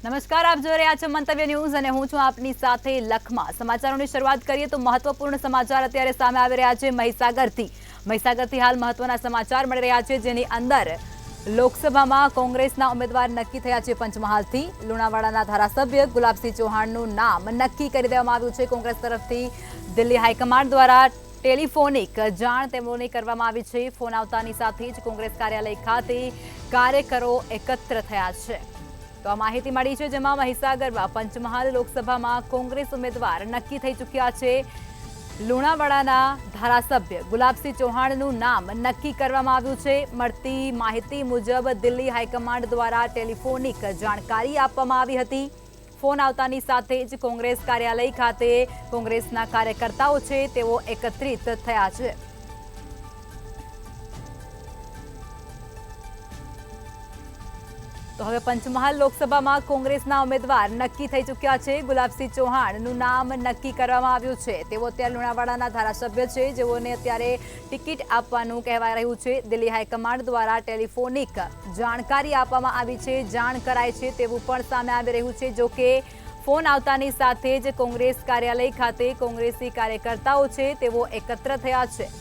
નમસ્કાર, આપ જોઈ રહ્યા છો મંતવ્ય ન્યૂઝ અને હું છું આપની સાથે લખમાં। સમાચારોની શરૂઆત કરીએ તો મહત્વપૂર્ણ સમાચાર અત્યારે સામે આવી રહ્યા છે મહીસાગરથી હાલ મહત્વના સમાચાર મળી રહ્યા છે, જેની અંદર લોકસભામાં કોંગ્રેસના ઉમેદવાર નક્કી થયા છે। પંચમહાલથી લુણાવાડાના ધારાસભ્ય ગુલાબસિંહ ચૌહાણનું નામ નક્કી કરી દેવામાં આવ્યું છે। કોંગ્રેસ તરફથી દિલ્હી હાઈકમાન્ડ દ્વારા ટેલિફોનિક જાણ તેમને કરવામાં આવી છે। ફોન આવતાની સાથે જ કોંગ્રેસ કાર્યાલય ખાતે કાર્યકરો એકત્ર થયા છે। તો આ માહિતી મળી છે, જેમાં મહીસાગરમાં પંચમહાલ લોકસભામાં કોંગ્રેસ ઉમેદવાર નક્કી થઈ ચૂક્યા છે। લુણાવાડાના ધારાસભ્ય ગુલાબસિંહ ચૌહાણનું નામ નક્કી કરવામાં આવ્યું છે। મળતી માહિતી મુજબ દિલ્હી હાઈકમાન્ડ દ્વારા ટેલિફોનિક જાણકારી આપવામાં આવી હતી। ફોન આવતાની સાથે જ કોંગ્રેસ કાર્યાલય ખાતે કોંગ્રેસના કાર્યકર્તાઓ છે તેઓ એકત્રિત થયા છે। તો હવે પંચમહાલ લોકસભામાં કોંગ્રેસના ઉમેદવાર નક્કી થઈ ચૂક્યા છે। ગુલાબસિંહ ચૌહાણનું નામ નક્કી કરવામાં આવ્યું છે। તેઓ અત્યારે લુણાવાડાના ધારાસભ્ય છે, જેઓને અત્યારે ટિકિટ આપવાનું કહેવાય રહ્યું છે। દિલ્હી હાઈકમાન્ડ દ્વારા ટેલિફોનિક જાણકારી આપવામાં આવી છે, જાણ કરાય છે તેવું પણ સામે આવી રહ્યું છે। જો કે ફોન આવતાની સાથે જ કોંગ્રેસ કાર્યાલય ખાતે કોંગ્રેસી કાર્યકર્તાઓ છે તેઓ એકત્ર થયા છે।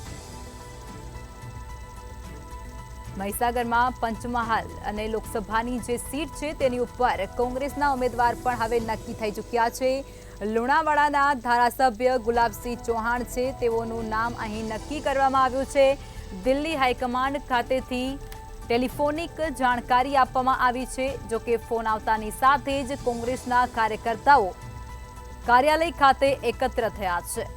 મહીસાગરમાં પંચમહાલ અને લોકસભાની જે સીટ છે તેની ઉપર કોંગ્રેસના ઉમેદવાર પણ હવે નક્કી થઈ ચૂક્યા છે। લુણાવાડાના ધારાસભ્ય ગુલાબસિંહ ચૌહાણ છે તેઓનું નામ અહીં નક્કી કરવામાં આવ્યું છે। દિલ્હી હાઈકમાન્ડ ખાતેથી ટેલિફોનિક જાણકારી આપવામાં આવી છે। જો કે ફોન આવતાની સાથે જ કોંગ્રેસના કાર્યકર્તાઓ કાર્યાલય ખાતે એકત્ર થયા છે।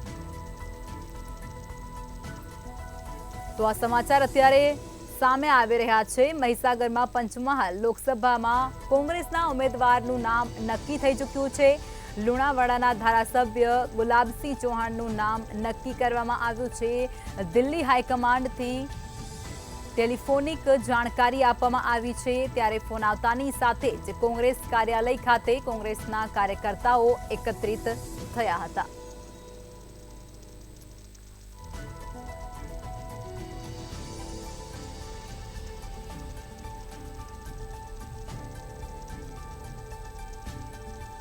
તો આ સમાચાર અત્યારે સામે આવી રહ્યા છે। મહીસાગરમાં પંચમહાલ લોકસભામાં કોંગ્રેસના ઉમેદવારનું નામ નક્કી થઈ ચૂક્યું છે। લુણાવાડાના ધારાસભ્ય ગુલાબસિંહ ચૌહાણનું નામ નક્કી કરવામાં આવ્યું છે। દિલ્હી હાઈકમાન્ડથી ટેલિફોનિક જાણકારી આપવામાં આવી છે, ત્યારે ફોન આવતાની સાથે જ કોંગ્રેસ કાર્યાલય ખાતે કોંગ્રેસના કાર્યકર્તાઓ એકત્રિત થયા હતા।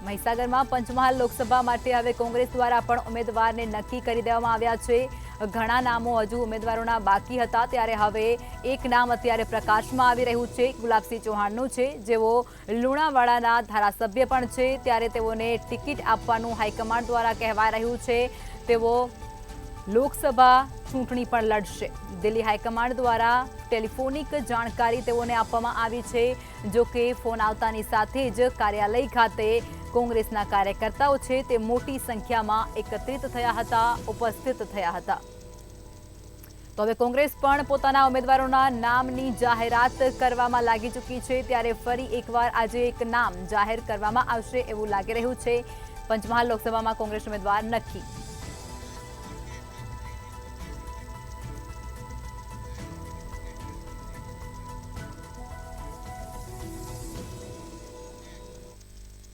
મહીસાગરમાં પંચમહાલ લોકસભા માટે હવે કોંગ્રેસ દ્વારા પણ ઉમેદવારને નક્કી કરી દેવામાં આવ્યા છે। ઘણા નામો હજુ ઉમેદવારોના બાકી હતા, ત્યારે હવે એક નામ અત્યારે પ્રકાશમાં આવી રહ્યું છે, ગુલાબસિંહ ચૌહાણનું છે, જેઓ લુણાવાડાના ધારાસભ્ય પણ છે। ત્યારે તેઓને ટિકિટ આપવાનું હાઈકમાન્ડ દ્વારા કહેવાય રહ્યું છે। તેઓ લોકસભા ચૂંટણી પણ લડશે। દિલ્હી હાઈકમાન્ડ દ્વારા ટેલિફોનિક જાણકારી તેઓને આપવામાં આવી છે। જો કે ફોન આવતાની સાથે જ કાર્યાલય ખાતે કોંગ્રેસના કાર્યકર્તાઓ છે તે મોટી સંખ્યામાં એકત્રિત થયા હતા, ઉપસ્થિત થયા હતા। તો હવે કોંગ્રેસ પણ પોતાના ઉમેદવારોના નામની જાહેરાત કરવામાં લાગી ચૂકી છે, ત્યારે ફરી એકવાર આજે એક નામ જાહેર કરવામાં આવશે એવું લાગી રહ્યું છે। પંચમહાલ લોકસભામાં કોંગ્રેસ ઉમેદવાર નક્કી।